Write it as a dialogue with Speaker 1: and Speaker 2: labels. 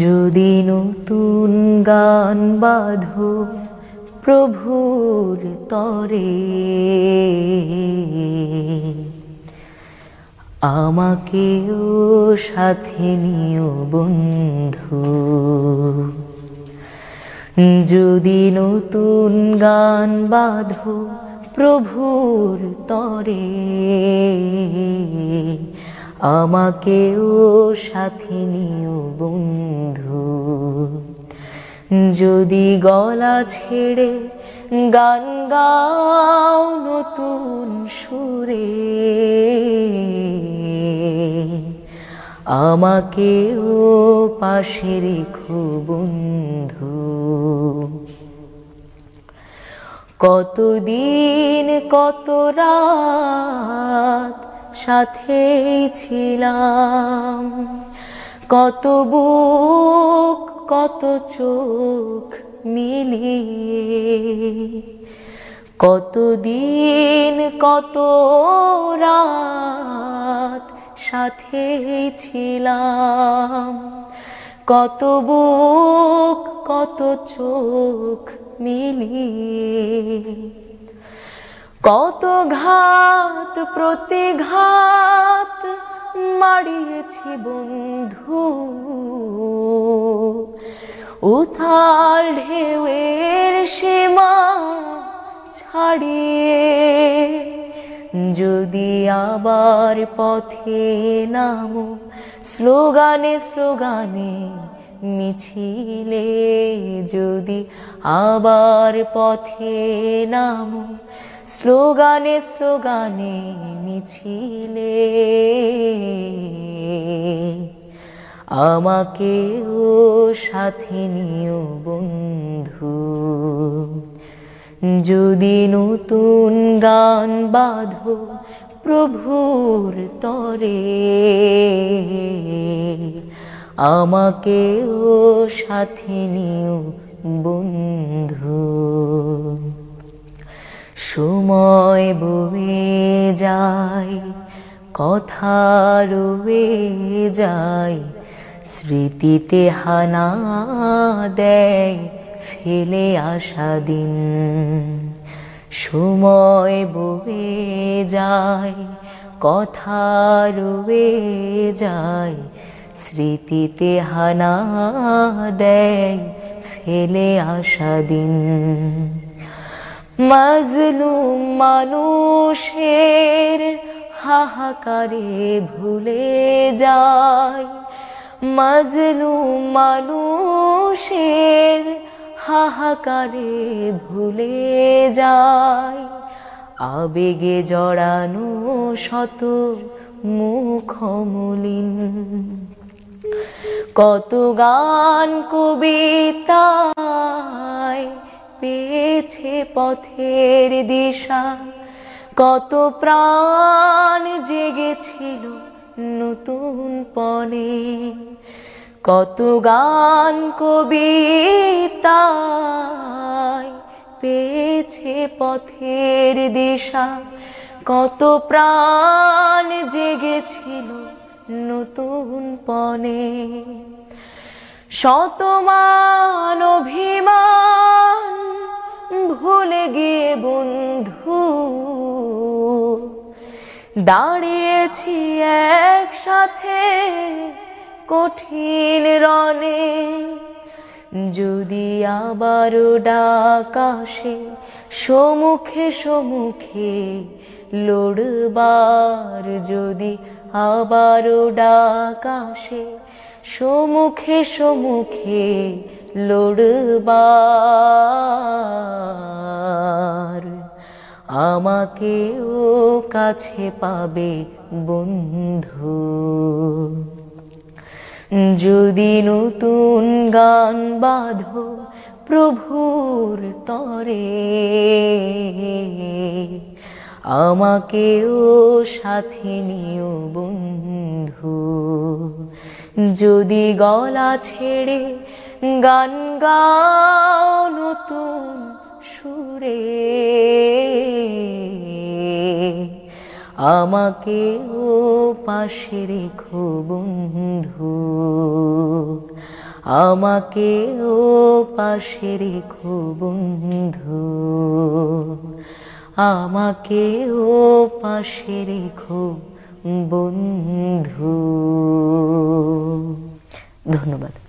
Speaker 1: যদি নতুন গান বাঁধো প্রভুর তরে, আমাকেও সাথে নিও বন্ধু। যদি নতুন গান বাঁধো প্রভুর তরে, আমাকেও সাথে নিও বন্ধু। যদি গলা ছেড়ে গান গাও নতুন সুরে, আমাকেও পাশে রেখো বন্ধু। কতদিন কত রাত সাথেই ছিলাম, কত বুক কত চোখ মিলিয়ে, কতদিন কত রাত সাথেই ছিলাম, কত বুক কত চোখ মিলিয়ে। কত ঘাত প্রতিঘাত মারিয়েছি বন্ধু, উথাল ঢেউয়ের সীমা ছাড়িয়ে। যদি আবার পথে নামো স্লোগানে স্লোগানে মিছিলে, যদি আবার পথে নামো স্লোগানে স্লোগানে মিছিলে, আমাকেও সাথে নিও বন্ধু। যদি নতুন গান বাঁধো প্রভুর তরে, আমাকেও সাথে নিও বন্ধু। সময় বয়ে যায়, কথা রয়ে যায়, স্মৃতিতে হানা দেয় ফেলে আসা দিন। সময় বয়ে যায়, কথা রয়ে যায়, স্মৃতিতে হানা দেয় ফেলে আসা দিন। মাজলুম মানুষের হাহাকারে ভুলে যায়, মাজলুম মানুষের হাহাকারে ভুলে যায়, আবেগে জড়ানো শত মুখ মলিন। কত গান কবিতায় পেয়েছে পথের দিশা, কত প্রাণ জেগেছিল নতুন পণে। কত গান কবিতায় পেয়েছে পথের দিশা, কত প্রাণ জেগেছিল নতুন পণে। শতমান অভিমান ভুলে গিয়ে বন্ধু, দাঁড়িয়েছি একসাথে কঠিন রণে। যদি আবারও ডাক আসে সম্মুখে সম্মুখে লড়বার, যদি আবারও ডাক আসে সম্মুখে সম্মুখে লড়বার, আমাকেও কাছে পাবে বন্ধু। যদি নতুন গান বাঁধো প্রভুর তরে, আমাকেও সাথে নিও বন্ধু। যদি গলা ছেড়ে গান গাও নতুন সুরে, আমাকেও পাশে রেখো বন্ধু, আমাকেও পাশে রেখো বন্ধু, আমাকেও পাশে রেখো বন্ধু। ধন্যবাদ।